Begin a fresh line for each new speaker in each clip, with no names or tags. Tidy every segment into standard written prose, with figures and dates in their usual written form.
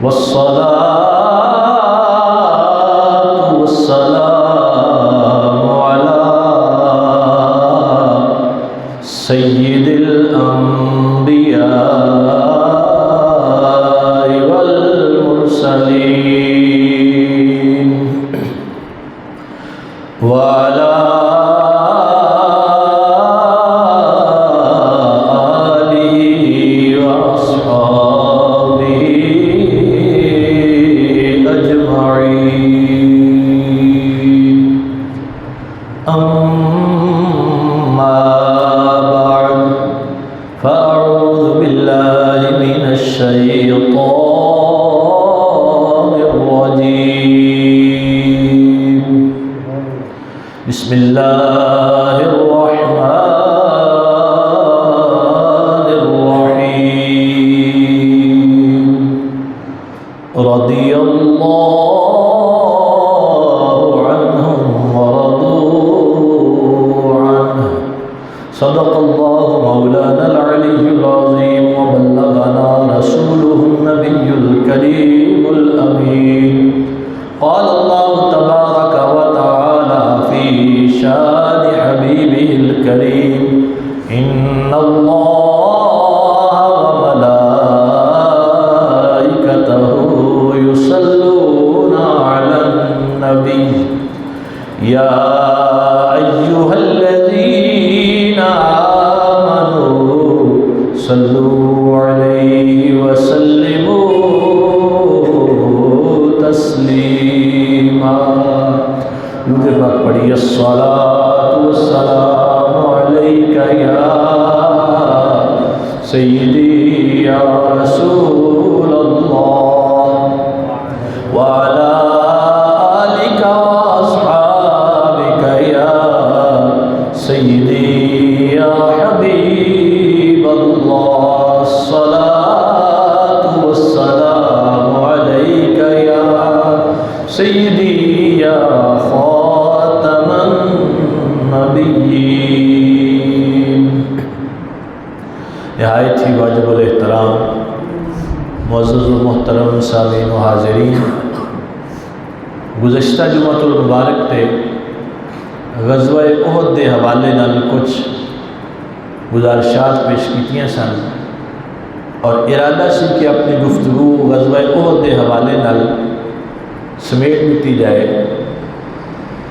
والصلاة والسلام على سيد الأنبياء والمرسلين وعلى بسم اللہ الرحمن الرحیم رضی اللہ عنہم ورضوا عنہ صدق اللہ مولانا العلی العظیم وبلغنا رسوله النبی الکریم الامین قال اللہ تبارک وتعالی في شان حبيبه الكريم إن الله وملائكته يصلون على النبي يا أيها الذين آمنوا صلوا عليه وسلموا تسليما پڑھی الصلاة والسلام علیک یا سیدی یا رسول اللہ وعلی آلک واصحابک یا سیدی یا حبیب اللہ الصلاة والسلام علیک یا سیدی یا نہایت ہی واجب الاحترام معزز و محترم سامعین و حاضرین، گزشتہ جمعۃ المبارک تے غزوہ احد دے حوالے نال کچھ گزارشات پیش کیتیاں سن اور ارادہ سی کہ اپنی گفتگو غزوہ احد دے حوالے نال سمیٹ دیتی جائے،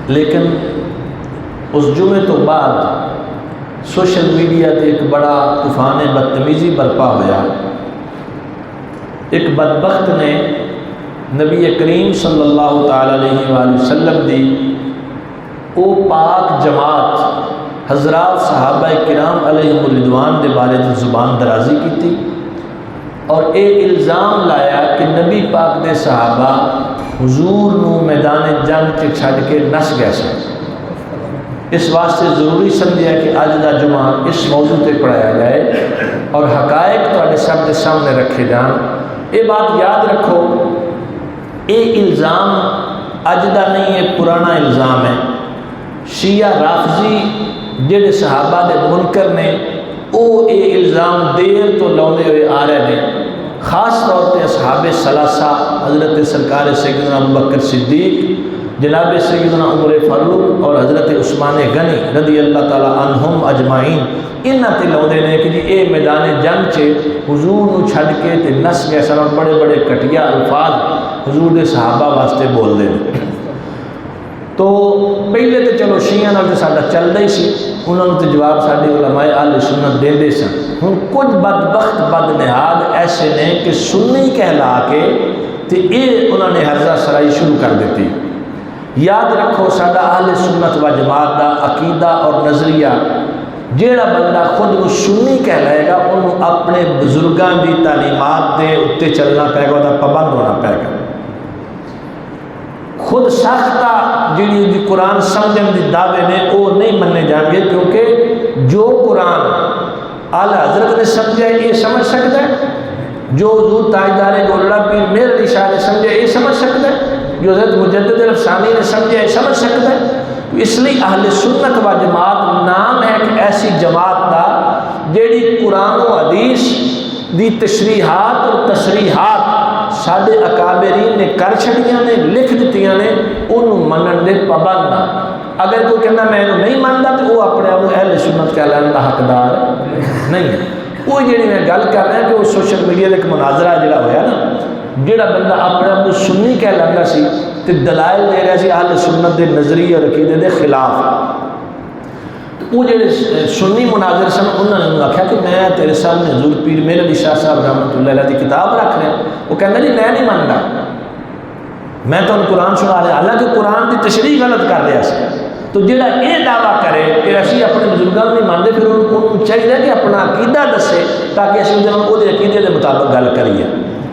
لیکن اس جمعے تو بعد سوشل میڈیا تے ایک بڑا طوفان بدتمیزی برپا ہویا۔ ایک بدبخت نے نبی کریم صلی اللہ تعالی علیہ وآلہ وسلم دی او پاک جماعت حضرات صحابہ کرام علیہم الرضوان دے بارے میں زبان درازی کی تھی اور اے الزام لایا کہ نبی پاک دے صحابہ حضور نو میدان جنگ کے چھڑ کے نس گئے سن۔ اس واسطے ضروری سمجھا کہ آج دا جمعہ اس موضوع تے پڑھایا جائے اور حقائق تواڈے سب کے سامنے رکھے جان۔ یہ بات یاد رکھو، یہ الزام اج دا نہیں ہے، پرانا الزام ہے۔ شیعہ رافضی جڑے صحابہ دے منکر نے وہ یہ الزام دیر تو لاؤندے ہوئے آ رہے ہیں، خاص طور پہ اصحاب ثلاثہ حضرت سرکار سیدنا ابوبکر صدیق، جناب سیدنا عمر فاروق اور حضرت عثمان غنی رضی اللہ تعالی عنہم اجمعین انہاں تے لاؤندے نے کہ جی اے میدان جنگ چ حضور نو چھڈ کے تے نس گئے سن، بڑے بڑے گھٹیا الفاظ حضور دے صحابہ واسطے بول دے۔ تو پہلے تو چلو شیعہ نال تے ساڈا چلدا ہی سی، انہاں نوں تے جواب ساڈے علماء اہل سنت دیندے سن۔ ہن کچھ بدبخت بدنہاد ایسے نے کہ سنی کہلا کے تے اے انہاں نے ہرزہ سرائی شروع کر دیتی۔ یاد رکھو ساڈا اہل سنت و جماعت دا عقیدہ اور نظریہ، جیڑا بندہ خود کو سنی کہلائے گا انہوں اپنے بزرگاں دی تعلیمات دے اتے چلنا پائے گا، دا پابند ہونا پائے گا۔ خود ساختہ جیڑی دی قرآن سمجھن دی دعوے نے وہ نہیں مننے جان گے، کیونکہ جو قرآن اعلیٰ حضرت نے سمجھا یہ سمجھ سکتا ہے، جو حضور تاجدار گولڑا پیر میر علی شاہ نے سمجھا یہ سمجھ سکتا ہے، جو حضرت مجدد الافسانی نے سمجھا یہ سمجھ سکتا ہے۔ اس لیے اہل سنت و جماعت نام ہے کہ ایسی جماعت دا جیڑی قرآن و حدیث دی تشریحات اور تصریحات ساڈے اکابرین نے کر چھڑیاں نے، لکھ دتیاں نے، انہوں منن دے پابند نہ۔ اگر کوئی کہنا میں انہوں نہیں مانتا تو وہ اپنے آپ اہل سنت کہلانے کا حقدار نہیں ہے۔ وہ جڑی میں گل کر رہا کہ وہ سوشل میڈیا کا ایک مناظرہ جڑا ہویا نا، جڑا بندہ اپنے آپ سنی کہلانا سی تے دلائل دے رہا سی اہل سنت دے نظریے اور عقیدے دے خلاف، وہ جڑے سنی مناظر سن انہوں نے آخیا کہ میں تیرے سامنے حضور پیر میر علی شاہ صاحب رحمۃ اللہ علیہ کی کتاب رکھ رہا ہوں۔ وہ کہنا جی میں نہیں مانتا، میں تو قرآن سنا رہا، حالانکہ قرآن کی تشریح غلط کر رہا سی۔ تو جڑا یہ دعویٰ کرے کہ اسی اپنے بزرگوں نہیں مانتے، پھر انہوں چاہیے کہ اپنا عقیدہ دسے تاکہ اسی وہ عقیدے کے مطابق گل کریے۔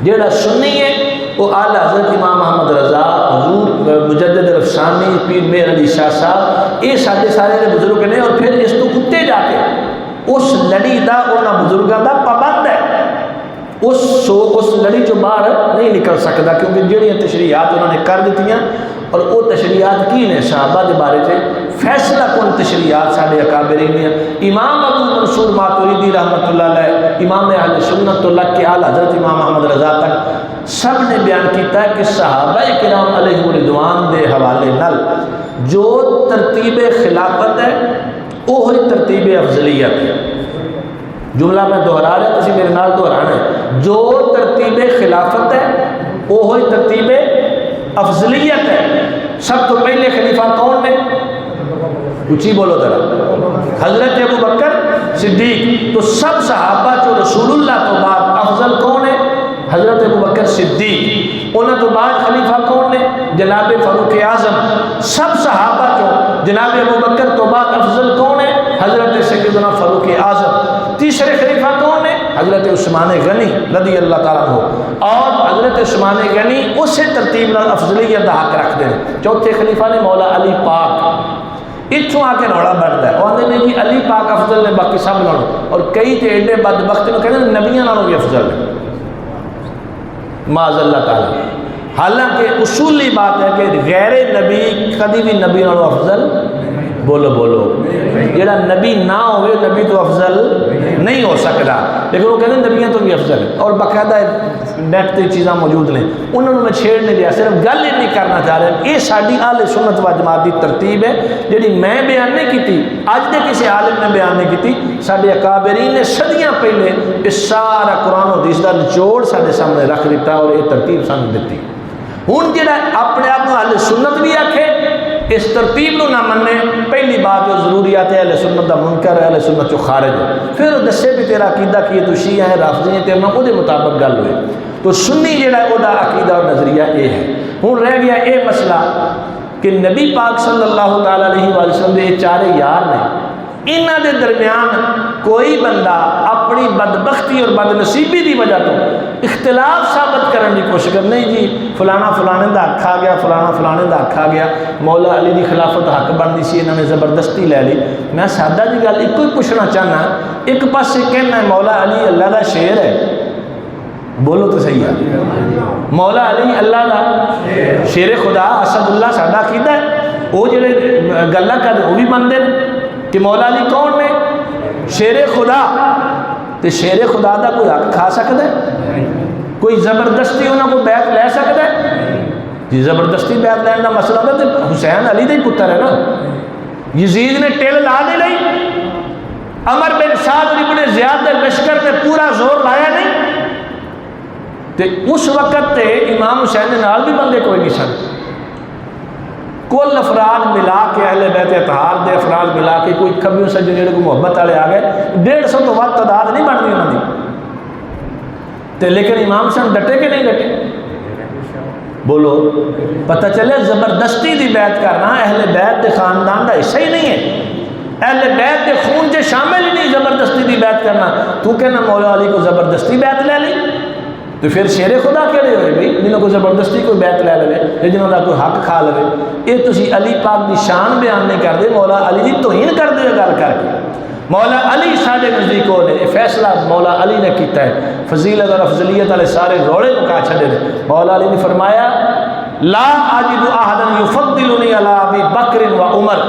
جڑا سنی ہے وہ اعلی حضرت امام محمد رضا، حضور مجدد رفسانی، پیر میر علی شاہ صاحب، یہ سارے سارے بزرگ نے، اور پھر اس کو اتنے جا کے اس لڑی کا انہوں بزرگوں کا پابند ہے، اس لڑی چو باہر نہیں نکل سکتا، کیونکہ جڑیاں تشریحات انہوں نے کر دیتی ہیں، اور وہ تشریحات کی نے صحابہ کے بارے سے فیصلہ کن تشریحات سارے اکابرین نے۔ امام ابو منصور ماتریدی رحمۃ اللہ علیہ، امام اہل سنت اللہ کے اعلیٰ حضرت امام محمد رضا تک سب نے بیان کیتا ہے کہ صحابہ کرام علیہ رضوان دے حوالے نال جو ترتیب خلافت ہے وہی ترتیب افضلیت ہے۔ جملہ میں دہرا رہا، تسی میرے نال دہرانا ہے، جو ترتیب خلافت ہے وہی ترتیب افضلیت ہے۔ سب تو پہلے خلیفہ کون نے؟ اچھی بولو ذرا، حضرت ابو بکر صدیق۔ تو سب صحابہ جو رسول اللہ تو بعد افضل کون ہے؟ حضرت ابو بکر صدیق۔ انہوں تو بعد خلیفہ کون نے؟ جناب فاروق اعظم۔ سب صحابہ جو جناب ابو بکر تو بعد افضل کون ہے؟ حضرت سیدنا فاروق اعظم۔ تیسرے خلیفہ کون ہے؟ حضرت عثمان غنی رضی اللہ تعالیٰ عنہ، اور حضرت عثمان غنی اسی ترتیب نال افضلیت دا حق رکھتے ہیں۔ چوتھے خلیفہ نے مولا علی پاک۔ اتوں آ کے روڑا بنتا ہے، وہ آدھے نے جی علی پاک افضل نے باقی سب نالوں، اور کئی تے ایڈے بدبخت نے کہتے ہیں نبیاں نالوں بھی افضل ہے، معاذ اللہ تعالیٰ۔ حالانکہ اصولی بات ہے کہ غیر نبی کبھی بھی نبی نالوں افضل، بولو بولو، جڑا نبی نہ ہوئے نبی تو افضل نہیں ہو سکتا، لیکن وہ کہتے ہیں نبیاں تو بھی افضل ہے، اور باقاعدہ نیٹ تے چیزاں موجود ہیں، انہوں نے میں چھیڑ نہیں دیا، صرف گل ہی نہیں کرنا چاہ رہے۔ یہ ساری اہل سنت و جماعت کی ترتیب ہے جڑی میں بیان نہیں کیتی، اج دے کسی عالم نے بیان نہیں کیتی، سارے اکابرین نے صدیاں پہلے اس سارا قرآن و حدیث کا نچوڑ سارے سامنے رکھ دیتا اور یہ ترتیب سامنے دیتی۔ ہوں جڑا اپنے آپ کو اہل سنت بھی آکھے اس ترتیب نو نہ مننے، پہلی بات جو ضروریات ہے اہل سنت دا منکر ہے، اہل سنت چو خارج ہے، پھر دسے بھی تیرا عقیدہ کی تو شیعہ ہے، رافضی ہے، تیرا وہ دے مطابق گل ہوئے۔ تو سنی جڑا ہے وہ دا عقیدہ اور نظریہ یہ ہے۔ ہوں رہ گیا یہ مسئلہ کہ نبی پاک صلی اللہ تعالیٰ علیہ وآلہ وسلم دے چارے یار نے، انہاں دے درمیان کوئی بندہ اپنی بدبختی اور بدنصیبی دی وجہ تو اختلاف ثابت کرنے کی کوشش کر، نہیں جی فلانا فلانے دا حق کھا گیا، فلانا فلانے دا حق کھا گیا، مولا علی دی خلافت حق بنتی سی، انہوں نے زبردستی لے لی۔ میں سادہ جی گل ایک ہی پوچھنا چاہنا، ایک پاسے کہنا ہے مولا علی اللہ دا شیر ہے، بولو تو صحیح ہے، مولا علی اللہ دا شیر خدا اسد اللہ ساڈا عقیدہ ہے، وہ جڑے گلاں کر وہ بھی منتے ہیں کہ مولا علی کون نے؟ شیر خدا۔ تو شیر خدا دا کوئی حق کھا سکتا ہے؟ کوئی زبردستی انہوں کو بیعت لے سکتا ہے؟ جی زبردستی بیعت لینا دا مسئلہ ہوتا ہے تو حسین علی دا ہی پتر ہے نا، یزید نے ٹیل لا دے نہیں، عمر بن سعد ابن زیاد نے لشکر نے پورا زور لایا نہیں، تو اس وقت تے امام حسین نے نال بھی بندے کوئی نہیں سن، کل افراد ملا کے اہل بیت اطہار دے افراد ملا کے کوئی کبھی سجے جڑے کو محبت والے آ گئے 150 تو ود تعداد نہیں بنتی انہوں کی، لیکن امام حسین ڈٹے کہ نہیں ڈٹے؟ بولو، پتہ چلے زبردستی دی بیعت کرنا اہل بیت دے خاندان دا حصہ ہی نہیں ہے، اہل بیت دے خون سے شامل ہی نہیں زبردستی دی بیعت کرنا۔ تو کہنا مولا علی کو زبردستی بیعت لے لی، تو پھر شیر خدا کہڑے ہوئے بھائی جنہوں کو زبردستی کوئی بیعت لے لے، جنہوں کا کوئی حق کھا لے؟ یہ تسی علی پاک دی شان بیان نہیں کر دے، مولا علی دی توہین کر دے گل کر کے۔ مولا علی ساڈے نزدیک ہو نے، یہ فیصلہ مولا علی نے کیتا ہے، فضیلت اور افضلیت والے سارے روڑے مکا چھڑے نے۔ مولا علی نے فرمایا لا اجد احدا یفضلنی علی ابی بکر و عمر،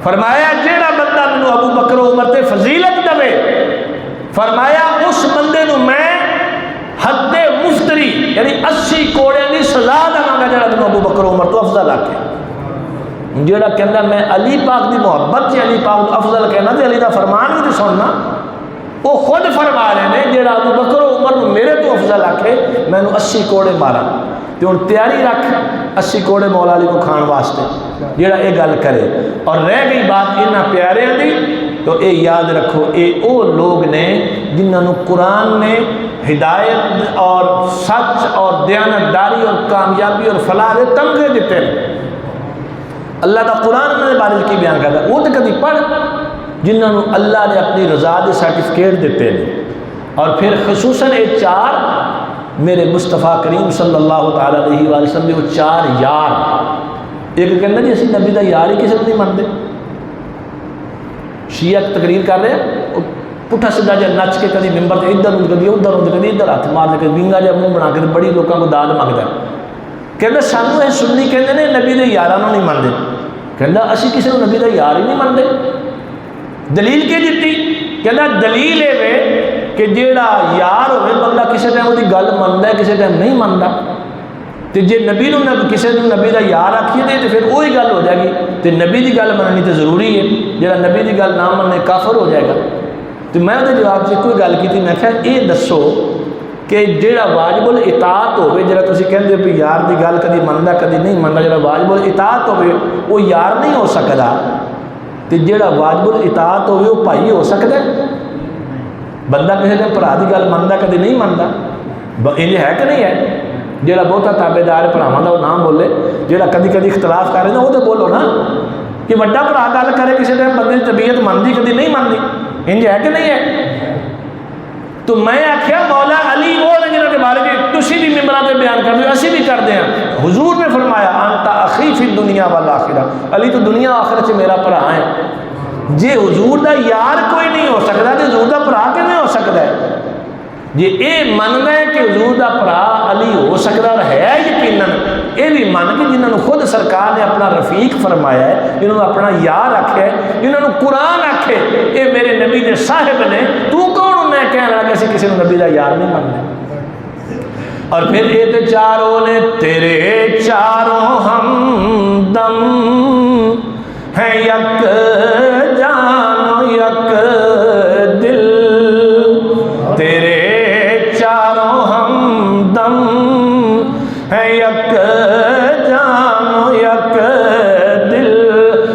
فرمایا جیڑا بندہ مینوں ابو بکر و عمر تے فضیلت دے، فرمایا اس بندے نو میں حد مفتری یعنی افضل آکھے. جیڑا کہندا میں علی پاک دی محبت سے علی پاک کو افضل کہنا تے علی دا فرمان بھی تے سننا. وہ خود فرما رہے ہیں جیڑا ابو بکر و عمر میرے تو افضل آکھے میں نے 80 کوڑے مارا. تے ہن تیاری رکھ 80 کوڑے مولا علی کو کھان واسطے جیڑا یہ گل کرے. اور رہ گئی بات انہاں پیاریاں دی تو اے یاد رکھو اے او لوگ نے جنہاں قرآن نے ہدایت اور سچ اور دیانتداری اور کامیابی اور فلاح دے تمغے دیتے ہیں. اللہ دا قرآن انہوں نے بارے کی بیان کرتا ہے وہ تو کبھی پڑھ جنہوں نے اللہ نے اپنی رضا دے سرٹیفکیٹ دیتے ہیں. اور پھر خصوصاً یہ 4 میرے مصطفیٰ کریم صلی اللہ تعالیٰ علیہ وآلہ وسلم وہ 4 یار. ایک کہنا جی اسی نبی دا یار ہی کسی نہیں مانتے. شیعہ تقریر کر رہے ہیں پٹھا سیدھا جا نچ کے کدی ممبر سے ادھر ہوں کدی ادھر ہوں کدی ادھر ہاتھ مار دے کدی ونگا جا منہ بنا کے بڑی لوگوں کو داد منگتا ہے. کہنا سانو یہ سنی کہتے ہیں نبی دے یاراں نہیں مانتے. کہنا اسی کسی کو نبی دا یار ہی نہیں مانتے. دلیل کی دیتی؟ کہنا دلیل ہے کہ جیڑا یار ہوئے بندہ کسی ٹائم وہ گل منتا ہے کسی ٹائم نہیں مانتا. تو جے نبی نو کسی نے نبی دا یار آکھیے دے تو پھر وہی گل ہو جائے گی. تو نبی دی گل مننی تو ضروری ہے. جیڑا نبی دی گل نہ مننے کافر ہو جائے گا. تو میں وہ جواب سے کوئی گل کی تھی میں کہا یہ دسو کہ جیڑا واجب الاطاعت ہوئے جیڑا تسی کہندے بھی یار دی گل کدی مندا کدی نہیں مندا جیڑا واجب الاطاعت ہوئے وہ یار نہیں ہو سکتا. تو جیڑا واجب الاطاعت ہوئے وہ بھائی ہو سکتا ہے. بندہ کسی نے بھرا دی گل مندا کدی نہیں مندا یہ ہے کہ نہیں ہے. جیڑا بہتا تابے دار بھراواں دا وہ نام بولے جیڑا کدی کدی اختلاف کرے نا وہ تو بولو نا کہ بڑا بھرا گل کرے کسی ٹائم بندے کی طبیعت مندی کدی نہیں مندی انج ہے کہ نہیں ہے. تو میں آخیا مولا علی وہ نے جنہوں کے بارے میں تسی بھی ممبران پہ بیان کر دیں اسی بھی کر دیں. حضور نے فرمایا انتا اخی فی الدنیا والآخرہ علی تو دنیا آخرت سے میرا بھرا ہے. جی حضور دا یار کوئی نہیں ہو سکتا تو حضور دا بھرا کیوں نہیں ہو سکتا ہے. جی اے مننا ہے کہ حضور دا بھرا علی ہو سکتا اور ہے یقیناً یہ بھی من کے جنہوں نے خود سرکار نے اپنا رفیق فرمایا ہے جنہوں نے اپنا یار آکھیا ہے جنہوں نے قرآن آکھے اے میرے نبی دے صاحب نے تو کون انہیں کہنے لگا کہ کسی نے نبی دا یار نہیں ماننے. اور پھر یہ تو چاروں نے تیرے چاروں ہمدم ہیں یک جان و یک دل. تیرے چاروں ہمدم ہیں یک جان و یک دل.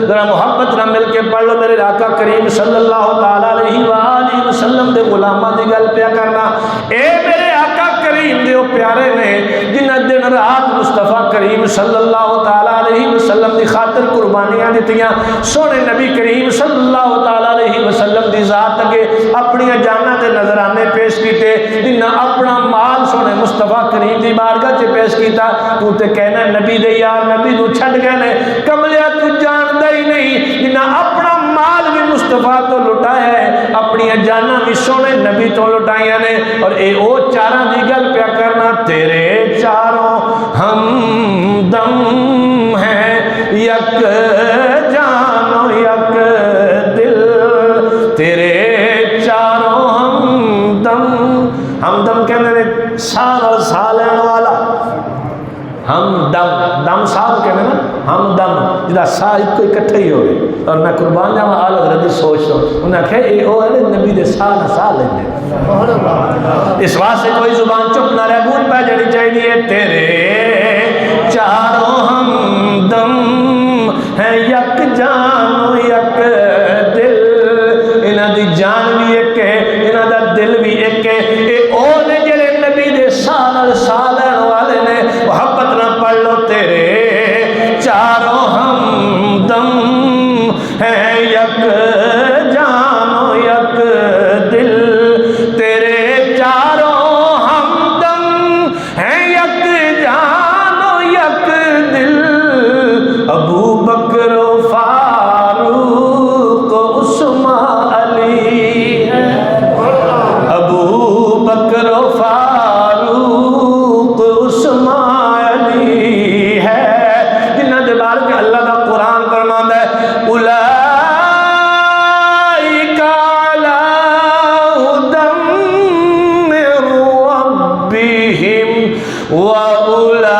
ذرا محبت نہ مل کے پڑھ لو میرے آقا کریم صلی اللہ تعالیٰ علیہ وآلہ وسلم دے غلامہ دی گل پیا کرنا. اے میرے آقا کریم دے وہ پیارے نے جنہ دن رات مصطفیٰ کریم صلی اللہ تعالیٰ علیہ وسلم دی خاطر قربانیاں دیتیاں. سونے نبی کریم صلی اللہ تعالیٰ علیہ وسلم دی ذات اگے اپنی جانہ تے نظرانے پیش کیتے جنہ اپنا مال سونے مصطفیٰ کریم دی بارگاہ تے پیش کیتا. تو تے کہنا نبی دے یار نبی نو چھڑ گئے نے کملیا تو جان دے ہی نہیں جنہ اپنا مال بھی مصطفیٰ تو لٹایا ہے اپنی جانہ بھی سونے نبی تو لٹائیاں نے. اور اے او چاراں دی گل پیا کرنا تیرے چاروں ہمدم ہیں یک جان و یک دل. تیرے چاروں ہمدم کہنے نے سال اور سال لینے والا ہم دم صاحب کہنے نا ہم دم جدا سا ایک کوئی کٹھے ہی ہوئے. اور میں قربان جاؤں آل حضرت دی سوچ تو انہیں کہے اے او ہے نبی دے سال لینے. اس واسطے کوئی زبان چپ نہ رہ گون پہ جڑی چاہیے. تیرے چاروں ہمدم ہیں یک جان و یک دل. انہاں دی جان بھی ایک ہے انہاں دا دل بھی ایک ہے. اے او نے جڑے نبی دے سال لینے والے نے محبت نہ پڑھ لو. تیرے چاروں ہمدم ہیں یک جان و یک دل. تیرے چاروں ہمدم ہیں یک جان و یک دل. ابو بکر و فاروق و عثمان علی ہے. ابو بکر و فاروق عثمان علی ہے جنہ دے بارے میں اللہ کا قرآن فرماندا ہے اولئک علی ھدی من ربہم واولئک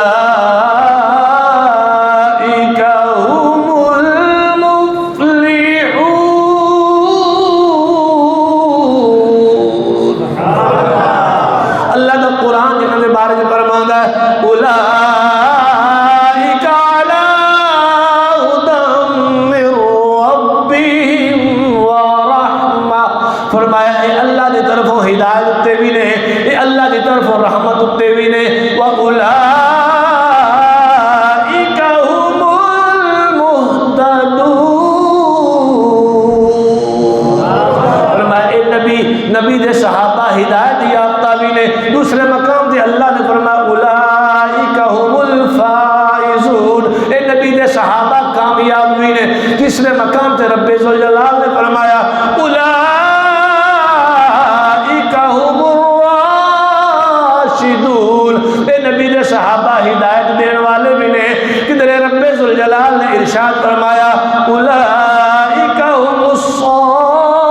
صحابہ ہدایت دینے والے بھی نے، کدھر رب ذوالجلال نے ارشاد فرمایا اولئک هم الصادقون،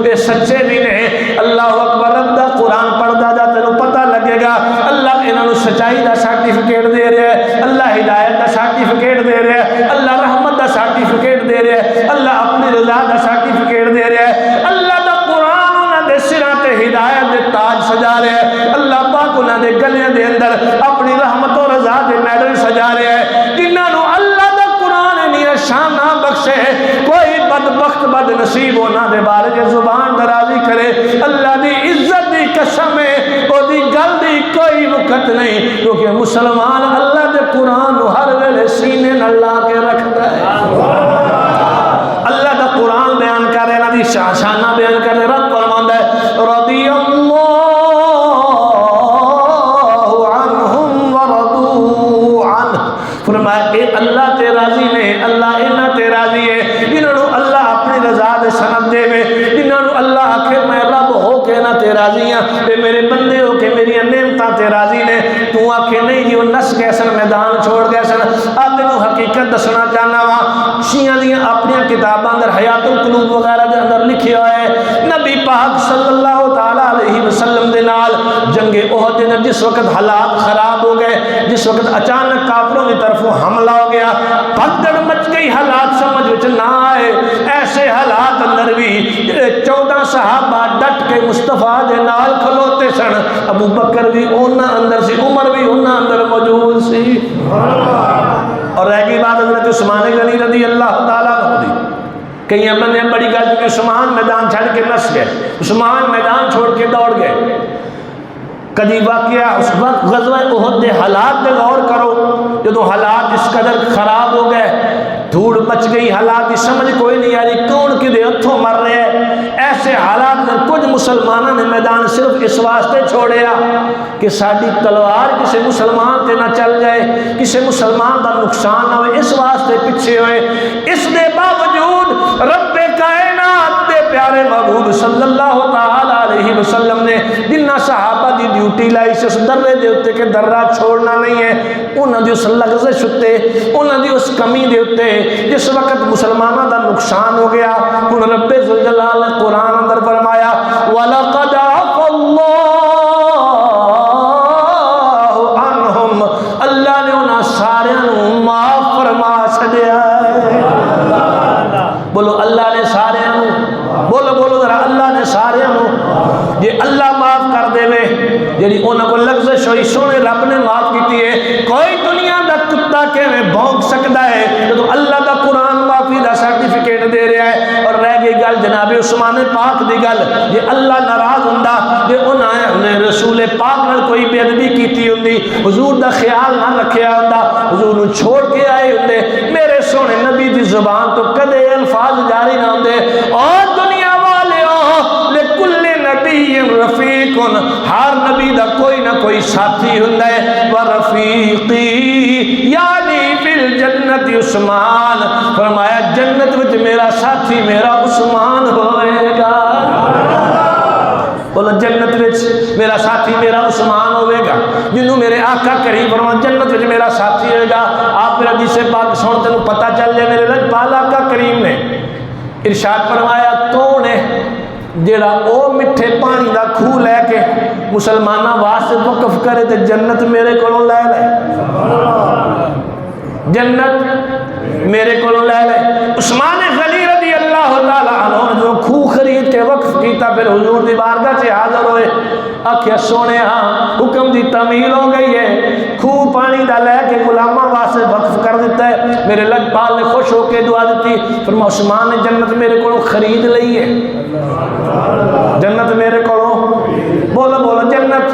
یہ سچے بھی نے۔ اللہ اکبر، رب دا قرآن پڑھدا جا تینوں پتہ لگے گا اللہ انہاں نوں سچائی دا سرٹیفکیٹ دے رہا ہے، اللہ ہدایت دا سرٹیفکیٹ دے رہا ہے، اللہ رحمت دا سرٹیفکیٹ دے رہا ہے، اللہ اپنی رضا دا سرٹیفکیٹ دے رہا ہے، اللہ دا قرآن انہاں دے سراں تے ہدایت دے تاج سجا رہا ہے، اللہ پاک انہاں دے گلیاں دے اندر اپنی رحمت و رضا دے میڈل سجا رہا ہے۔ جنہاں نوں اللہ دا قرآن انہاں شان نہ بخشے، کوئی بدبخت بد نصیب انہاں دے بارے جے زبان درازی کرے، اللہ دی عزت دی قسم ہے او دی گل دی کوئی وقت نہیں، کیونکہ مسلمان اللہ دے قرآن نوں ہر ویلے سینے نال لا کے رکھدا ہے۔ اللہ دا قرآن بیان کر رہے، انہاں دی شانہ بیان کر رہے، رب فرماندا ہے رضی اللہ عنہم ورضوا عنہ، فرمایا اے اللہ تے راضی نے، اللہ انہاں تے راضی ہے، جنہاں نوں اللہ اپنی رضا دے سند دے وے، جنہاں نوں اللہ آکھے میں رب ہو کے نہ تے راضی ہاں، تے میرے بندے ہو کے میری نعمتاں تے راضی نے، تو آکھے نہیں جی وہ نس گئے سن، میدان چھوڑ گئے سن۔ تینوں حقیقت دسنا چاہنا وا، شیعہ دیاں اپنی کتاباں اندر حیات القلوب وغیرہ دے اندر لکھیا ہے نبی پاک صلی اللہ تعالی علیہ وسلم دے نال جنگ احد دے اندر جس وقت حالات خراب ہو گئے، جس وقت اچانک کافروں کی طرفوں حملہ ہو گیا، بھگدڑ مچ گئی، حالات سمجھ وچ نہ آئے، ایسے حالات اندر بھی 14 صحابہ ڈٹ کے مصطفیٰ دے نال کھلوتے سن، ابو بکر بھی انہاں اندر سی، عمر بھی انہاں اندر موجود سی، اور رہ گئی بات حضرت عثمان غنی رضی اللہ تعالیٰ عنہ دی۔ کئی بندے بڑی گل کہ عثمان میدان چھڑ کے نس گئے، عثمان میدان چھوڑ کے دوڑ گئے۔ کدی واقعہ اس وقت غزوہ احد دے حالات دے غور کرو، جدو حالات اس قدر خراب ہو گئے، دھوڑ مچ گئی، حالات کی سمجھ کوئی نہیں آ رہی کون کدے ہتھوں مر رہے ہیں، ایسے حالات میں کچھ مسلمانوں نے میدان صرف اس واسطے چھوڑیا کہ ساری تلوار کسی مسلمان تے نہ چل جائے، کسی مسلمان دا نقصان نہ ہوئے، اس واسطے پیچھے ہوئے۔ اس دے باوجود رب کائنات دے پیارے محبوب صلی اللہ تعالی علیہ وسلم نے جنہ صحابہ دی ڈیوٹی لائی سے اس درے دے ہوتے کہ درہ چھوڑنا نہیں ہے، انہوں نے اس لغزش ہوتے، انہوں نے اس کمی دے ہوتے، جس وقت مسلمانوں دا نقصان ہو گیا، انہوں رب ذوالجلال نے قرآن اندر فرمایا وَلَقَدْ عَفَا اللَّهُ عَنْهُمْ، اللہ نے انہاں سارے معاف فرما چھڑیا ہے۔ بولو اللہ نے سارے بولو بولو ذرا اللہ نے سارے یہ اللہ معاف کر دے وے جی انہوں کو لغزش ہوئی، سونے رب نے معاف کی ہے۔ کوئی دنیا دا کتا کہ میں بھونک سکتا ہے تو اللہ دا قرآن معافی دا سرٹیفکیٹ دے رہا ہے۔ اور رہ گئی گل جناب عثمان پاک دی گل، جی اللہ ناراض ہوندا جی انہوں نے رسول پاک نال کوئی بے ادبی کیتی ہوندی، حضور دا خیال نہ رکھیا ہوندا، حضور نو چھوڑ کے آئے ہوندے، میرے سونے نبی دی زبان تو کدے الفاظ جاری نہ ہوندے۔ اور دنیا والے لکل نبی رفیق، ہر نبی دا کوئی نہ کوئی ساتھی ہوندا ہے، ورفیقی یعنی فی الجنت عثمان، فرمایا جنت وچ میرا ساتھی میرا عثمان ہوئے گا۔ بولو جنت وچ میرا ساتھی میرا عثمان ہوئے گا، جنہوں میرے آقا کریم فرمایا جنت وچ میرا ساتھی ہوئے گا۔ آپ میرا حدیث پاک سن تینوں پتہ چل جائے میرے لجپال آقا کریم نے ارشاد فرمایا کون ہے جیڑا او مٹھے پانی دا کھو لے کے مسلمانہ واسطے وقف کرے تے جنت میرے کولوں لے لے، جنت میرے کولوں لے لے۔ عثمان غنی رضی اللہ تعالیٰ عنہ جو کھو خرید کے وقف کیتا، پھر حضور دی بارگاہ سے حاضر ہوئے، آکھیا سونے ہاں حکم دی تعمیل ہو گئی ہے، کھو پانی دا لے کے غلامہ واسطے وقف کر دیتا ہے۔ میرے لجپال نے خوش ہو کے دعا دیتی، فرمایا عثمان نے جنت میرے کولوں خرید لئی ہے، جنت میرے کولوں، بولو بولو جنت۔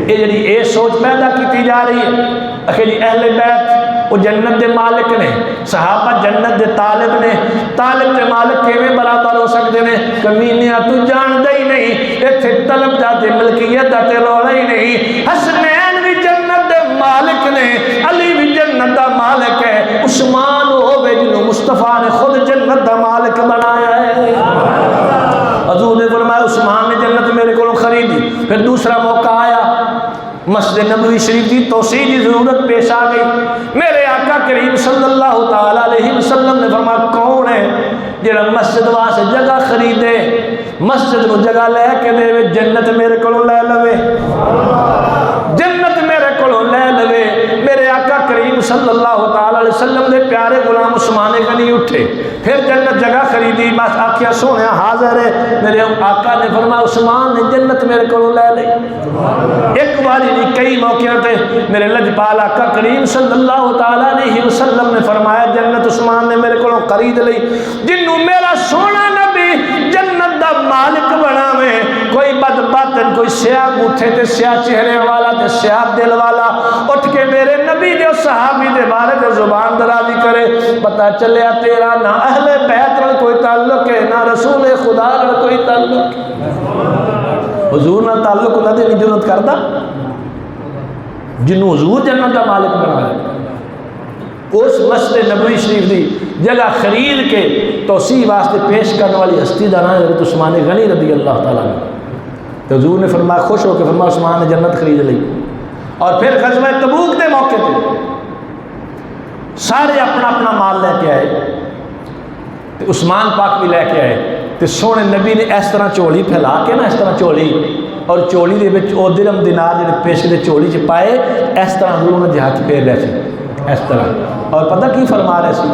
یہ جڑی اے سوچ پیدا کی جا رہی ہے کہ جی اہل بیت وہ جنت دے مالک نے، صحابہ جنت دے طالب نے، طالب دے مالک کیویں برابر ہو سکتے ہیں؟ کمینیا تو جان دے ہی نہیں، ایتھے طلب جاتے ملکیت جاتے رولا ہی نہیں۔ حسنین بھی جنت دے مالک نے، علی بھی جنت دا مالک ہے، عثمان ہوئے جنہوں مصطفیٰ نے خود جنت دا مالک بنایا ہے۔ حضور نے فرمایا عثمان نے جنت میرے کو خریدی۔ پھر دوسرا موقع آیا، مسجد نبوی شریف کی توسیع کی ضرورت پیش آ گئی۔ میرے آقا کریم صلی اللہ تعالیٰ علیہ وسلم نے فرمایا کون ہے جڑا مسجد واسطے جگہ خریدے، مسجد کو جگہ لے کے دے، جنت میرے کو لے لوے، جنت میرے کو لے لوے۔ میرے آقا کریم صلی اللہ تعالیٰ علیہ وسلم نے پیارے غلام عثمان غنی اٹھے، پھر جنت جگہ خریدی، بس آخیا سونے حاضر ہے۔ میرے آقا نے فرمایا عثمان نے جنت میرے کو لے لے۔ ایک باری نہیں کئی موقع تے میرے لجپال آقا کریم صلی اللہ تعالیٰ علیہ وسلم نے فرمایا جنت عثمان نے میرے کو خرید لی۔ جنوں میرا سونا نبی جنت دا مالک بناوے، کوئی بد باطن، کوئی سیاہ بوٹھے تے سیاہ چہرے والا تے سیاہ دل والا اٹھ کے میرے نبی دے صحابی دے بارے تے زبان درازی کرے، پتہ چلیا تیرا نہ اہل بیت نال کوئی تعلق ہے، نہ رسول خدا نال کوئی تعلق ہے۔ حضور نال تعلق نہ دے جنت کردا، جنوں حضور جنت دا مالک بنایا۔ اس مسجد نبوی شریف دی جگہ خرید کے توسیع واسطے پیش کرنے والی ہستی دا نام حضرت عثمان غنی رضی اللہ تعالیٰ عنہ۔ تو حضور نے فرمایا خوش ہو کے فرمایا عثمان نے جنت خرید لی۔ اور پھر غزوہ تبوک دے موقع پہ سارے اپنا اپنا مال لے کے آئے، تو عثمان پاک بھی لے کے آئے، تو سونے نبی نے اس طرح چولی پھیلا کے نا، اس طرح چولی، اور چولی دے وچ او درہم دینار جڑے پیش دے چولی چ پائے، اس طرح حضور نے ہاتھ پھیر لے سی اس طرح۔ اور پتہ کی فرما رہے سی؟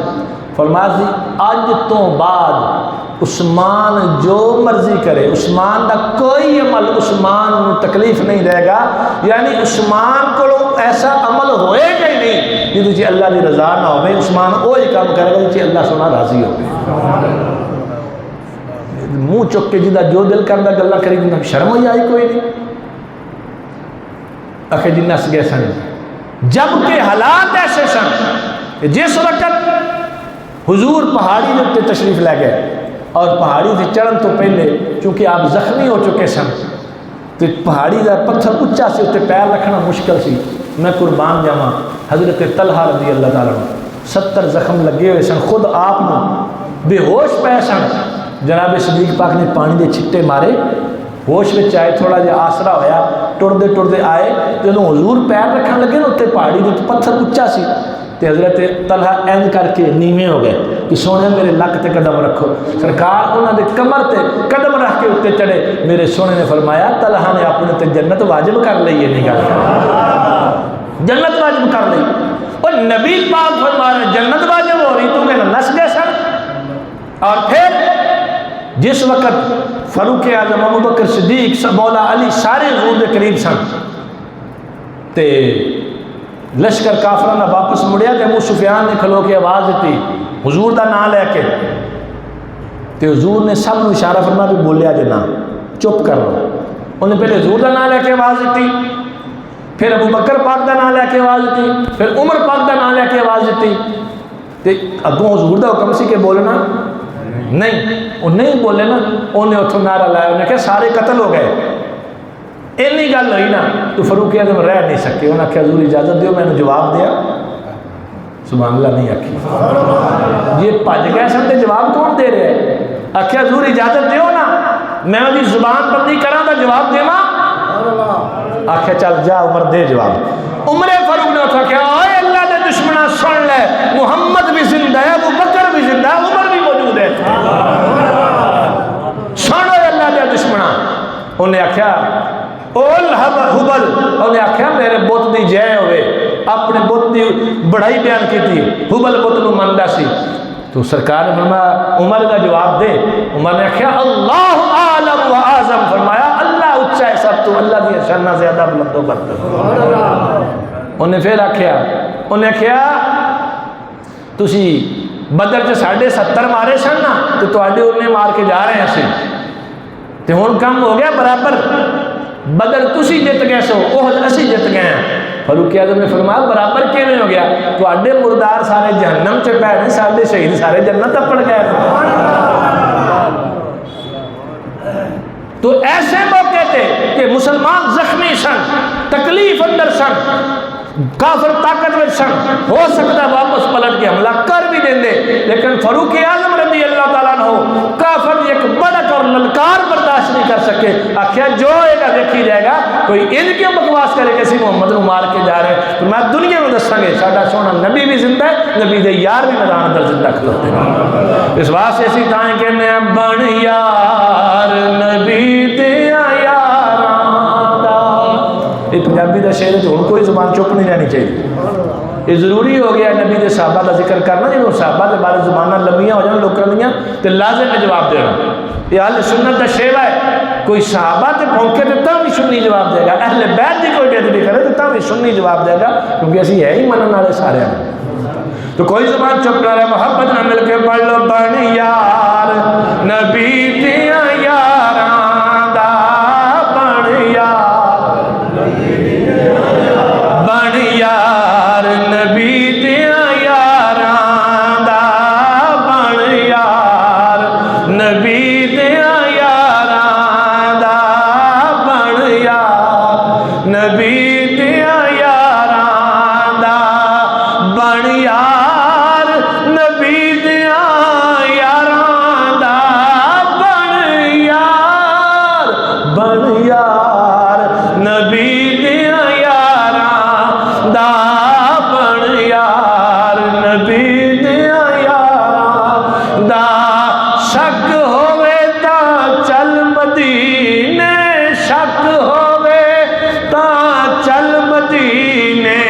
فرما سی اج تو بعد عثمان جو مرضی کرے، عثمان دا کوئی عمل عثمان تکلیف نہیں دے گا، یعنی عثمان کو ایسا عمل ہوئے گا ہی نہیں جدوں جی اللہ دی رضا نہ ہوئے، عثمان وہی کام کرے گا جی اللہ سونا راضی ہوگی۔ منہ چک کے جدا جو دل کردا گلا کری دینا، شرم ہوئی آئی کوئی نہیں۔ آخر جی نس گئے سن، جبکہ حالات ایسے سن جس وقت حضور پہاڑی کے اتنے تشریف لے گئے، اور پہاڑی سے چڑھن تو پہلے چونکہ آپ زخمی ہو چکے سن، تو پہاڑی کا پتھر اچا سے اتنے پیر رکھنا مشکل سی۔ میں قربان جاواں حضرت طلحہ رضی اللہ تعالیٰ عنہ 70 زخم لگے ہوئے سن، خود آپ بے ہوش پے سن، جناب صدیق پاک نے پانی دے چھٹے مارے، ہوش میں آئے، تھوڑا جہا آسرا ہویا، ٹردے ٹردے آئے، جب حضور پیر رکھنے لگے نا اتنے پہاڑی دے پتھر اچا سی، تو حضرت طلحہ این کر کے نیویں ہو گئے کہ سونے میرے لک تے قدم رکھو۔ سرکار انہوں نے کمر تے قدم رکھ کے اتنے چڑھے، میرے سونے نے فرمایا طلحہ نے اپنے تے جنت واجب کر لی ہے، نہیں کر جنت واجب کر لی۔ اور نبی پاک فرما رہے جنت واجب ہو رہی، تو کہ نس گئے سن۔ اور پھر جس وقت فاروق اعظم ابو بکر صدیق مولا علی سارے حضور دے قریب سن، تے لشکر کافرانہ واپس مڑیا، تے ابو سفیان نے کھلو کے آواز دیتی حضور دا نام لے کے، تے حضور نے سب نو اشارہ فرما بھی بولیا جے نا، چپ کر لو۔ انہیں پہلے حضور دا نام لے کے آواز دیتی، پھر ابو بکر پاک دا نام لے کے آواز دیتی، پھر عمر پاک دا نام لے کے آواز دیتی، تے اگوں حضور دا حکم سی کہ بولنا نہیں، وہ نہیں بولے نا، انہیں اتھوں نعرہ لایا، انہیں کہا سارے قتل ہو گئے۔ اینی گل ہوئی نا تو فاروق اعظم رہ نہیں سکے، انہوں نے کہا حضور اجازت دیو، میں نے جواب دیا، سبحان اللہ نہیں آکھی، یہ پاج گئے سن تے جواب کون دے رہے ہیں؟ آکھیا حضور اجازت دیو نا، میں انہی زبان بندی کراں دا جواب دے ماں۔ آکھیا چل جا عمر دے جواب۔ عمر فاروق نے اتھا کہا اے اللہ دے دشمنہ سن لے، محمد بھی زندہ ہے، ابو بکر بھی زندہ ہے، عمر بھی موجود ہے، سنو اللہ دے دشمنہ۔ انہیں آکھیا اول حبل، انہیں آکھیا میرے بت دی جے ہوئے، اپنے بت دی بڑائی بیان کی تھی، حبل بت نو مندہ سی، تو سرکار نے فرمایا عمر کا جواب دے۔ عمر نے آکھیا اللہ اعلم و اعظم، فرمایا اللہ اچھا ہے سب تو، اللہ دی شانہ زیادہ بلند و برتر۔ انہیں پھر آکھیا، انہیں آکھیا تسی بدر چ 70.5 مارے سن نا، تو تواڈے انہیں مار کے جا رہے ہیں سی، تے ہن کم ہو گیا برابر، بدر تسی جت گئے سو، احد اسی جت گئے ہیں۔ فاروق اعظم نے فرمایا برابر کیویں ہو گیا؟ تواڈے مردار سارے جہنم چ پے نے، ساڈے شہید سارے جنت اپڑ گئے۔ تو ایسے موقع تھے کہ مسلمان زخمی سن، تکلیف اندر سن، کافر طاقتور سن، ہو سکتا واپس پلٹ کے حملہ کر بھی دیں لیکن فاروق اعظم رضی اللہ تعالیٰ عنہ کافر ایک بڑک اور للکار برداشت نہیں کر سکے. آخیا جو ہوئے گا دیکھی جائے گا. کوئی ان کی بکواس کرے کہ اسی محمد نو مار کے جا رہے ہیں, تو میں دنیا میں دساں گے ساڈا سونا نبی بھی زندہ ہے, نبی دے یار بھی میدان اندر زندہ کھلوتے ہیں. اس واسطے اسی تائیں کہنے ہیں بن یار نبی دیا یاراں دا. یہ پنجابی دا شعر ہے, ہن کوئی زبان چپ نہیں رہنی چاہیے. یہ ضروری ہو گیا نبی دے صحابہ کا ذکر کرنا. جب صحابہ کے بارے زبانہ لمبیاں ہو جائیں لوکاں دیاں تو لازم ہے جواب دینا. یہ اہل سنت کا شیوا ہے. کوئی صحابہ تے پھونکے تو تب بھی سنی جواب دے گا, اہل بیت کی کوئی بےادبی کرے تو تب بھی سنی جواب دے گا, کیونکہ اسی ہے ہی منن والے سارے ہیں. تو کوئی زبان چپ نہ رہے, محبت نہ مل کے پڑھ لو بن یار نبی دیا یاراں دا. بن یار نبی دیا یاراں دا. بن یار نبی دیا یاراں دا. بن یار نبی دیا یاراں دا. بن یار نبی دیا یاراں دا. بن یار نبی دیا یاراں دا. بن یار نبی دیا یاراں دا. شک ہووے تا چل مدینے, شک ہووے تا چل مدینے.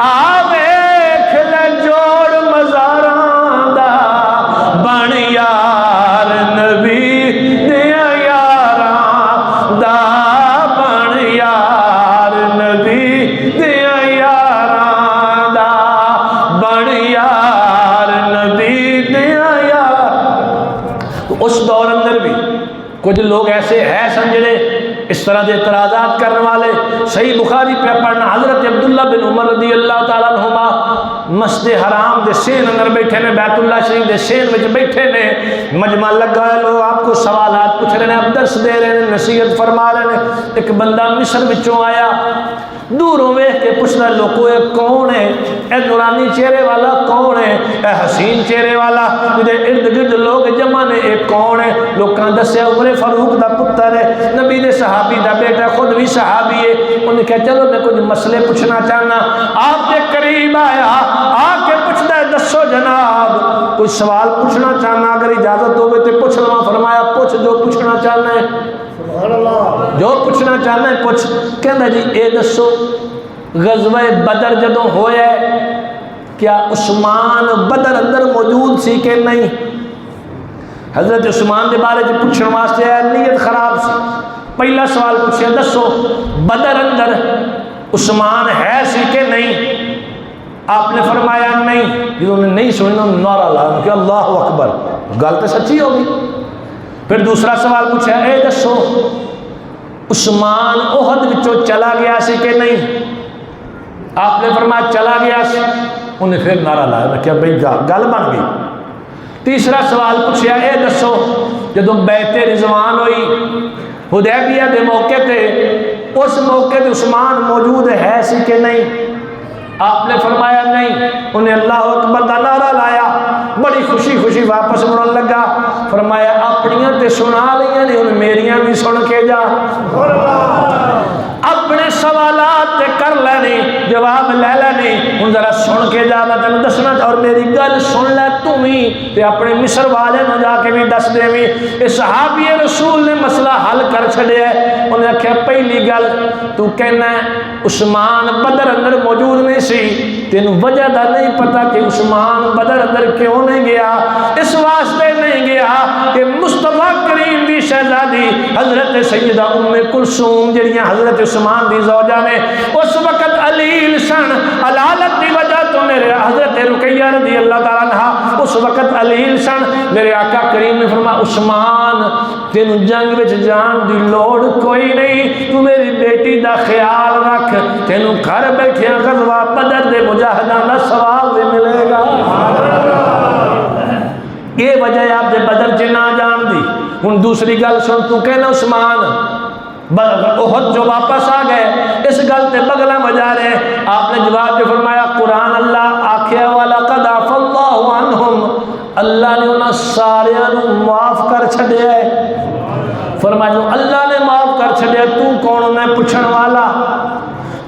آویکھ لے جوڑ مزاراں دا. بن یار نبی دیا یاراں دا. بن یار نبی دیا یاراں دا. بن یار نبی دیا یاراں. تو اس دور اندر بھی کچھ لوگ ایسے ہیں سمجھے اس طرح دے اعتراضات کرنے والے. صحیح بخاری پہ پڑھنا, حضرت عبداللہ بن عمر رضی اللہ تعالیٰ عنہما مسجد حرام دے سین اندر بیٹھے نے, بیت اللہ شریف دے سین وچ بیٹھے نے. مجمع لگا ہے, لوگ آپ کو سوالات پوچھ رہے ہیں, اب درس دے رہے ہیں, نصیحت فرما رہے ہیں. ایک بندہ مصر وچوں آیا, دوروں ویکھ کے پوچھنا لوگوں یہ کون ہے, اے نورانی چہرے والا کون ہے, اے حسین چہرے والا جدے ارد گرد لوگ جمع نے, اے کون ہے؟ لوکاں دسیا عمر فاروق دا پتر ہے, نبی دے صحابی دا بیٹا, خود بھی صحابی ہے. انہوں نے کہا چلو میں کچھ مسئلے پوچھنا چاہنا. آپ کے قریب آیا, آ کے پوچھتا ہے دسو جناب کوئی سوال پوچھنا چاہنا, اگر اجازت ہوئے تو پوچھ لو. فرمایا پوچھ جو پوچھنا چاہنا ہے, جو پوچھنا چاہنا ہے پوچھ. کہنا جی اے دسو غزوہ بدر جدوں ہویا ہے کیا عثمان بدر اندر موجود سی کہ نہیں؟ حضرت عثمان کے بارے جو پوچھنے واسطے ہے, نیت خراب سی. پہلا سوال پوچھے دسو بدر اندر عثمان ہے سی کہ نہیں؟ آپ نے فرمایا نہیں. جنہوں نے نہیں سننا نعرہ لایا کہ اللہ اکبر, گل تو سچی ہوگی. پھر دوسرا سوال پوچھا, اے دسو عثمان احد وچوں چلا گیا سی کہ نہیں؟ آپ نے فرمایا چلا گیا سی. انہیں پھر نعرہ لایا کہ بھئی گل بن گئی. تیسرا سوال پوچھا, اے دسو جدوں بیعت رضوان ہوئی حدیبیہ دے موقع تے, اس موقع تے عثمان موجود ہے سی کہ نہیں؟ آپ نے فرمایا نہیں. انہیں اللہ اکبر دا نعرہ لایا, بڑی خوشی خوشی واپس مڑن لگا. فرمایا اپنیاں تے سنا لیاں نے, ان میریاں بھی سن کے جا. اپنے سوالات تے کر لینے, جواب لے لینے, ان ذرا سن کے جا. میں تینوں دسنا اور میری گل سن لے تم ہی, تے اپنے مصر والے نو جا کے بھی دس دے وی. اس صحابی رسول نے مسئلہ حل کر چھڑیا ہے. انہیں آخیا پہلی گل تو کہنا ہے عثمان بدر اندر موجود نہیں سی, تینوں وجہ دا نہیں پتا کہ عثمان بدر اندر کیوں نہیں گیا. اس واسطے نہیں گیا کہ مصطفیٰ کریم دی شہزادی حضرت سیدہ ام کلثوم جڑیاں حضرت عثمان دی زوجہ نے اس وقت علیل سن, علالت دی وجہ تو میرے حضرت رقیہ رضی اللہ تعالیٰ عنہ اس وقت علیل سن. میرے آقا کریم نے فرمایا عثمان تینوں جنگ وچ جان دی لوڑ کوئی نہیں, تو میری بیٹی دا خیال رکھ, تینوں گھر بیٹھے غزوہ بدر دے مجاہدان دا ثواب بھی ملے گا. یہ وجہ ہے آپ دے بدر چ نہ جان دی. ہن دوسری گل سن, تو کہنا عثمان احد جو واپس آ گئے اس گل تے بغلا بجا رہے. آپ نے جواب جو فرمایا قرآن اللہ آکھیا وَلَقَدْ عَفَا اللَّهُ عَنْهُمْ, اللہ نے انہاں ساریاں نو معاف کر چھڈیا ہے. فرمایا جو اللہ دسن والا۔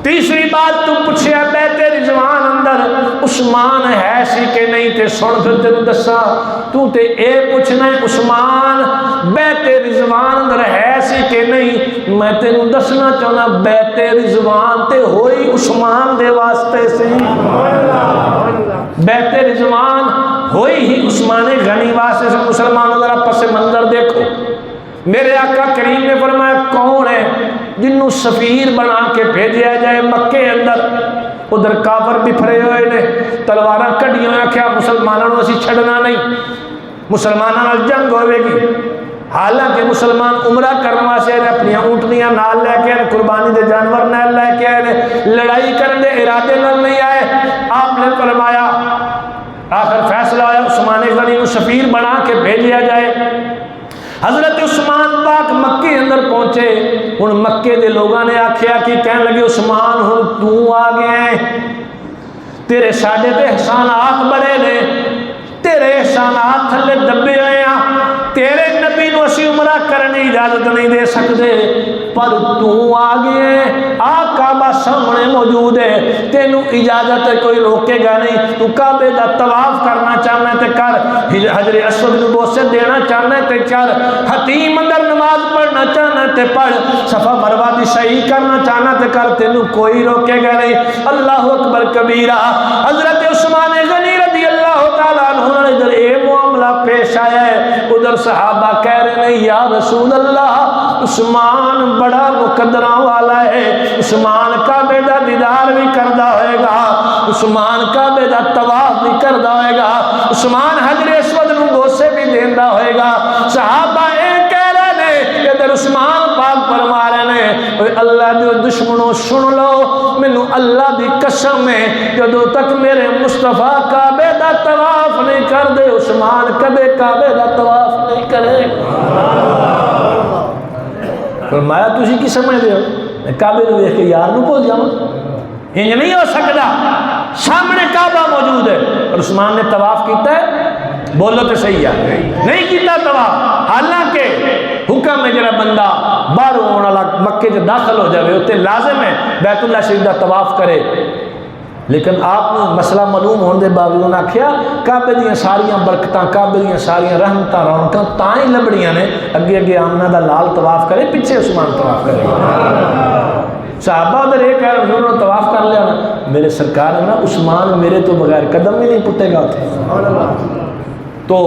تیسری بات تو پوچھیا بیت رضوان اندر عثمان ہے سی کہ نہیں، تے سن پھر تینوں دسا، تو تے اے پوچھنا ہے عثمان بیت رضوان اندر ہے سی کہ نہیں، میں تینوں دسنا چاہنا بیت رضوان تے ہوئی عثمان دے واسطے سے، بیت رضوان ہوئی ہی عثمان غنی واسطے سے۔ مسلمانوں ذرا پس منظر دیکھو، میرے آقا کریم نے فرمایا کون ہے جنہوں سفیر بنا کے بھیجیا جائے مکے اندر، ادھر کافر بھی پھرے ہوئے نے، تلواراں کڈی ہوئے، کیا مسلمانوں اسی چھڑنا نہیں، مسلمانوں جنگ ہوئے گی۔ حالانکہ مسلمان عمرہ کرنے واسطے اپنی اونٹنیاں نال لے کے قربانی دے جانور نال لے کے آئے، لڑائی کرنے دے ارادے نال نہیں آئے۔ آپ نے فرمایا آخر فیصلہ آیا عثمان غنی کو سفیر بنا کے بھیجیا جائے۔ حضرت عثمان پاک مکے اندر پہنچے، ہن مکے دے لوگاں نے آکھیا کہ کہنے لگے عثمان ہن تو آ گئے، تیرے ساڈے تے احسانات بڑے نے، تیرے احسانات تھلے دبے ہوئے ہیں، تیرے نبی نو اسی عمرہ کرنے اجازت نہیں دے سکتے، پر تو آ گئے، کعبہ سامنے موجود ہے، تینوں اجازت ہے، کوئی روکے گا نہیں، تو کعبے دا طواف کرنا چاہنا تے کر، حجر اسود نو بوسے دینا چاہنا تے کر، حتیم اندر نماز پڑھنا چاہنا تے پڑھ، صفا مروہ دی صحیح کرنا چاہنا تے کر، تینوں کوئی روکے گا نہیں۔ اللہ اکبر کبیرہ۔ حضرت عثمان غنی رضی اللہ تعالیٰ عنہ نے ادھر اے معاملہ پیش آیا ہے، ادھر صحابہ کہہ رہے ہیں یا رسول اللہ عثمان بڑا مقدرہ والا ہے، عثمان کعبے دا دیدار بھی کردہ ہوئے گا، عثمان کعبے دا طواف بھی کردہ ہوئے گا، عثمان حجر اسود نو بوسے بھی دیندہ ہوئے گا۔ صحابہ اے کہہ رہے ہیں کہ در عثمان پاک فرما رہے ہیں اللہ دے دشمنوں سن لو، مینوں اللہ دی قسم ہے جدوں تک میرے مصطفیٰ کعبے دا طواف نہیں کر دے عثمان کبھی کعبے دا طواف نہیں کرے۔ فرمایا تسی کی سمجھ دے ہو کعبے نو دیکھ کے یار نو بھول جاؤں، یہ نہیں ہو سکتا، سامنے کعبہ موجود ہے اور عثمان نے طواف کیتا ہے، بولو تو صحیح ہے نہیں کیتا طواف۔ حالانکہ حکم ہے جڑا بندہ باہر ہونے والا مکے جو داخل ہو جائے ہوتے لازم ہے بیت اللہ شریف دا طواف کرے، لیکن آپ نے مسئلہ معلوم ہونے دے باوجود آکھیا کعبے دیاں ساریاں برکتاں، کعبے دیاں ساریاں رحمتاں رونقاں تاں ہی لبڑیاں نے، اگے اگے آمنہ دا لال طواف کرے، پیچھے عثمان طواف کرے۔ صحابہ ادھر ایک ہے حضور نے طواف کر لیا نا، میرے سرکار نے نا عثمان میرے تو بغیر قدم ہی نہیں پٹے گا تھے۔ تو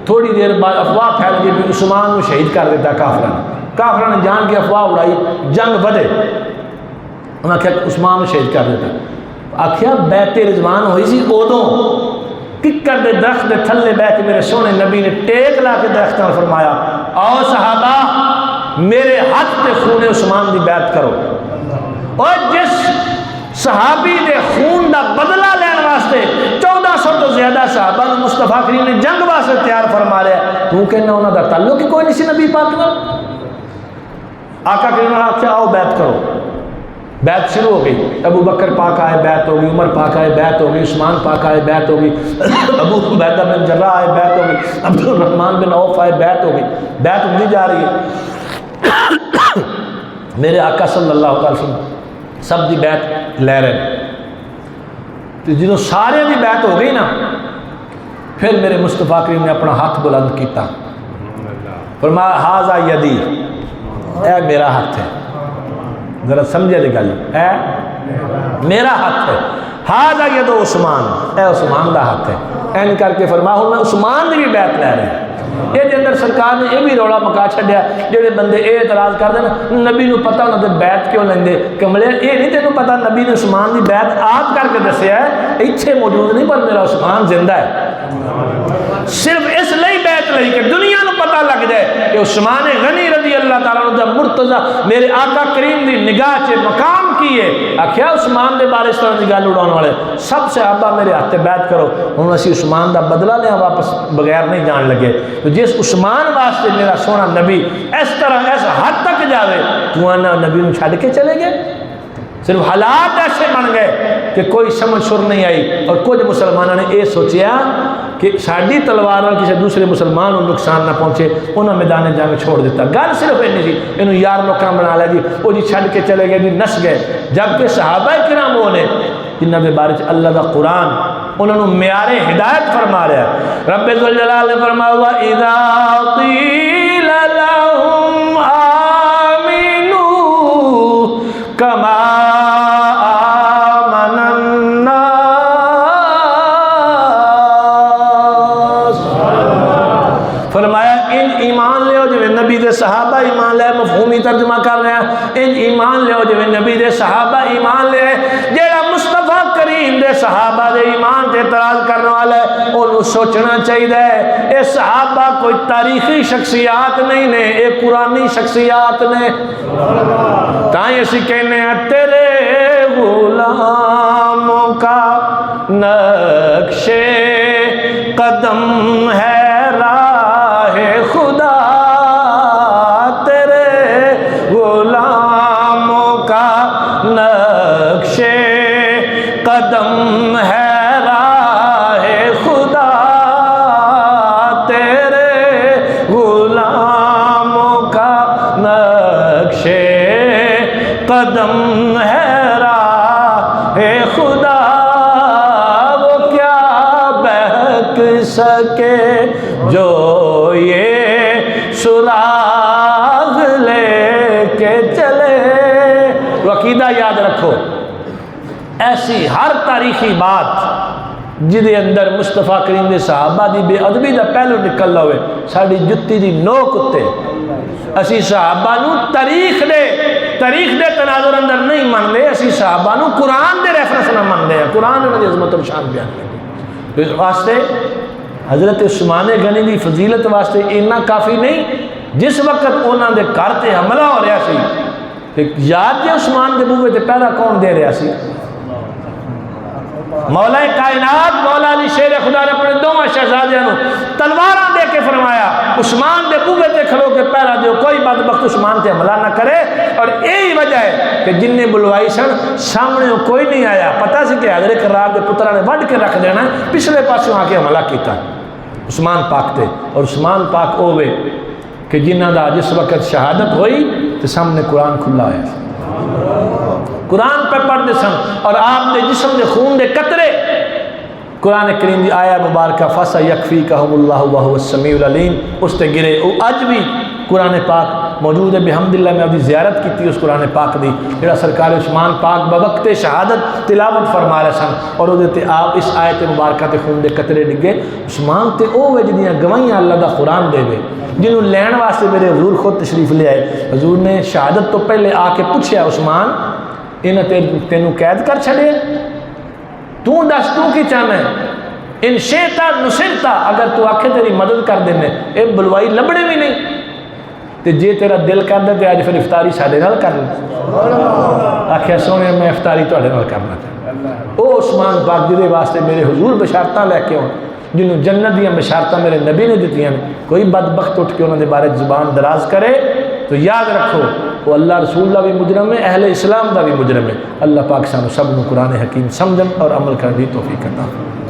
تھوڑی دیر بعد افواہ پھیل گئی بھی عثمان کو شہید کر دیتا کافرہ نے جان کی افواہ اڑائی، جنگ بدے، انہوں نے کہا عثمان کو شہید کر دیتا۔ آکھیا بیت رضوان ہوئی سی ادوں ککر دے درخت دے تھلے بیٹھ کے میرے سونے نبی نے ٹیک لا کے درخت میں فرمایا آؤ صحابہ میرے ہاتھ تے خون عثمان دی بیعت کرو، اور جس صحابی دے خون دا بدلہ لین واسطے 1400 تو زیادہ صحابہ مصطفیٰ کریم نے جنگ واسطے تیار فرما رہے ہیں، تو کہنا انہوں دا تعلق ہی کوئی نہیں سی نبی پاک نہ۔ آقا کریم نے آخیا آؤ بیعت کرو، بیعت شروع ہو گئی، ابو بکر پاک آئے بیعت ہو گئی، عمر پاک آئے بیعت ہو گئی، عثمان پاک آئے بیعت ہو گئی، ابو عبیدہ بن جراح آئے بیعت ہو گئی، عبد الرحمن بن عوف آئے بیعت ہو گئی، بیعت ہوتی جا رہی ہے۔ میرے آقا صلی اللہ علیہ وسلم سب دی بیعت لے رہے ہیں، تو جنہوں سارے دی بیعت ہو گئی نا، پھر میرے مصطفیٰ کریم نے اپنا ہاتھ بلند کیتا، فرمایا ھذا یدی، اے میرا ہاتھ ہے، ذرا سمجھے دی گل، اے میرا ہاتھ ہے، ھذا ید عثمان، اے عثمان دا ہاتھ ہے، این کر کے فرمایا ہوں میں عثمان دی بھی بیعت لے رہے ہیں۔ یہ اندر سرکار نے یہ بھی رولا مکا چھڈیا، جڑے بندے اے اعتراض کر دیں نبی نو پتہ انہوں نے بیعت کیوں لیندے، کملے یہ نہیں تینوں پتہ نبی نے عثمان دی بیعت آپ کر کے دسیا ہے، ایتھے موجود نہیں پر میرا عثمان زندہ ہے، صرف اس لئی بیعت لئی کہ دنیا نو پتہ لگ جائے کہ عثمان غنی رضی اللہ تعالیٰ عنہ دا مرتضی میرے آقا کریم دی نگاہ چے مقام کی ہے۔ آخیا عثمان دے بارے اس طرح دی گل اڑانے والے سب سے آبا میرے ہاتھ بیعت کرو، ہوں اسی عثمان دا بدلہ لیا واپس بغیر نہیں جان لگے، تو جس عثمان واسطے میرا سونا نبی اس طرح اس حد تک جاوے تو آنا نبی نو چھڑ کے چلے گئے۔ صرف حالات ایسے بن گئے کہ کوئی سمجھ سر نہیں آئی، اور کچھ مسلمانوں نے یہ سوچیا کہ ساری تلوار نال کسی دوسرے مسلمان کو نقصان نہ پہنچے، انہوں میدان جنگ چھوڑ دیتا. گل صرف اینی سی، انہوں یار لوکاں بنا لیا جی، وہ جی چھڈ کے چلے گئے جی، نس گئے. جبکہ صحابہ کرام وہ نے جنہاں دے بارے اللہ دا قرآن انہوں نے معیار ہدایت فرما رہا ہے. رب ذوالجلال نے فرمایا وَإِذَا قِيلَ لَهُمْ آمِنُوا كَمَا آمَنَ النَّاسِ. فرمایا ان ایمان لے ہو جو نبی دے صحابہ ایمان لے، مفہومی ترجمہ کر رہے ہیں، ان ایمان لے ہو جو نبی دے صحابہ ایمان لے. جیڑا مصطفیٰ کریم دے صحابہ دے ایمان تے اعتراض کرنے والا ہے انہوں سوچنا چاہیے اے صحابہ کوئی تاریخی شخصیات نہیں نے، اے قرآنی شخصیات نے. تائیں اسی کہنے ہیں تیرے غلاموں کا نقش قدم ہے راہ خدا، تیرے غلاموں کا نقش قدم ہے راہ خدا، تیرے غلاموں کا نقش قدم ہے راہ خدا. وہ کیا بہک سکے جو یہ سراغ لے کے چلے. عقیدہ یاد رکھو، ایسی ہر تاریخی بات جدے اندر مصطفیٰ کریم دے صحابہ دی بے ادبی دا پہلو نکل ہوئے ساڑی جتی دی نوک اتے. اسی صحابہ نو تاریخ دے تناظر اندر نہیں مان لے، اسی صحابہ نو قرآن دے ریفرنس نہ مان لے. قرآن انہوں نے عظمت و شان بیان کرے. اس واسطے حضرت عثمان غنی دی فضیلت واسطے اتنا کافی نہیں. جس وقت انہوں نے گھر تے حملہ ہو رہا سی، یاد جی عثمان دے بوئے تے پہلا کون دے رہا سی؟ مولا کائنات مولا علی شیر خدا نے اپنے دونوں شہزادیاں تلواراں دے کے فرمایا عثمان دے بوئے تے کھلو کے پہلا دیو، کوئی بدبخت عثمان تے حملہ نہ کرے. اور یہی وجہ ہے کہ جن نے بلوائی سن سامنے کوئی نہیں آیا، پتہ سی کہ حضرت کرار دے پترہ نے وڈ کے رکھ دینا، پچھلے پاسوں آ کے حملہ کیتا عثمان پاک تے. اور عثمان پاک ہوئے کہ جنہ دا جس وقت شہادت ہوئی تو سامنے قرآن کھلا ہوا ہے، قرآن پہ پڑھتے سن. اور آپ دے جسم دے خون دے قطرے قرآن کریم دی آیا مبارکہ فَسَيَكْفِيكَهُمُ اللَّهُ وَهُوَ السَّمِيعُ الْعَلِيمُ اس تے گرے. وہ اج بھی قرآن پاک موجود ہے. بحمداللہ میں ابھی زیارت کی تھی اس قرآن پاک دی جڑا سرکار عثمان پاک بوقت شہادت تلاوت فرما رہے سن. اور وہ دیتے آپ اس آیت مبارکہ تے خون دے قطرے ڈگے. عثمان تے او وے جنیاں گوائیاں اللہ دا قرآن دے وے جنہوں لین واسطے میرے حضور خود تشریف لے آئے. حضور نے شہادت تو پہلے آ کے پوچھا عثمان انہیں تینوں قید کر چھڑے، تو دس تو کی چاہنا ہے؟ ان شیطا نصرتا، اگر تو آکھے تیری مدد کر دینے اے بلوائی لبڑے بھی نہیں. تے جے تیرا دل کر دے تے آج پھر افطاری ساڑے نال کر لیں. آکھے سونے میں افطاری تو آڑے نال کرنا تھا. او عثمان پاک جدے واسطے میرے حضور بشارتہ لے کے ہوں جنہوں جنت دیا بشارتہ میرے نبی نے دیتی ہیں. کوئی بدبخت اٹھ کے انہوں نے بارے زبان دراز کرے تو یاد رکھو وہ اللہ رسول اللہ بھی مجرم ہے، اہل اسلام دا بھی مجرم ہے. اللہ پاک سانو سب نو قرآن حکیم سمجھن اور عمل کرنے دی توفیق عطا فرمائے.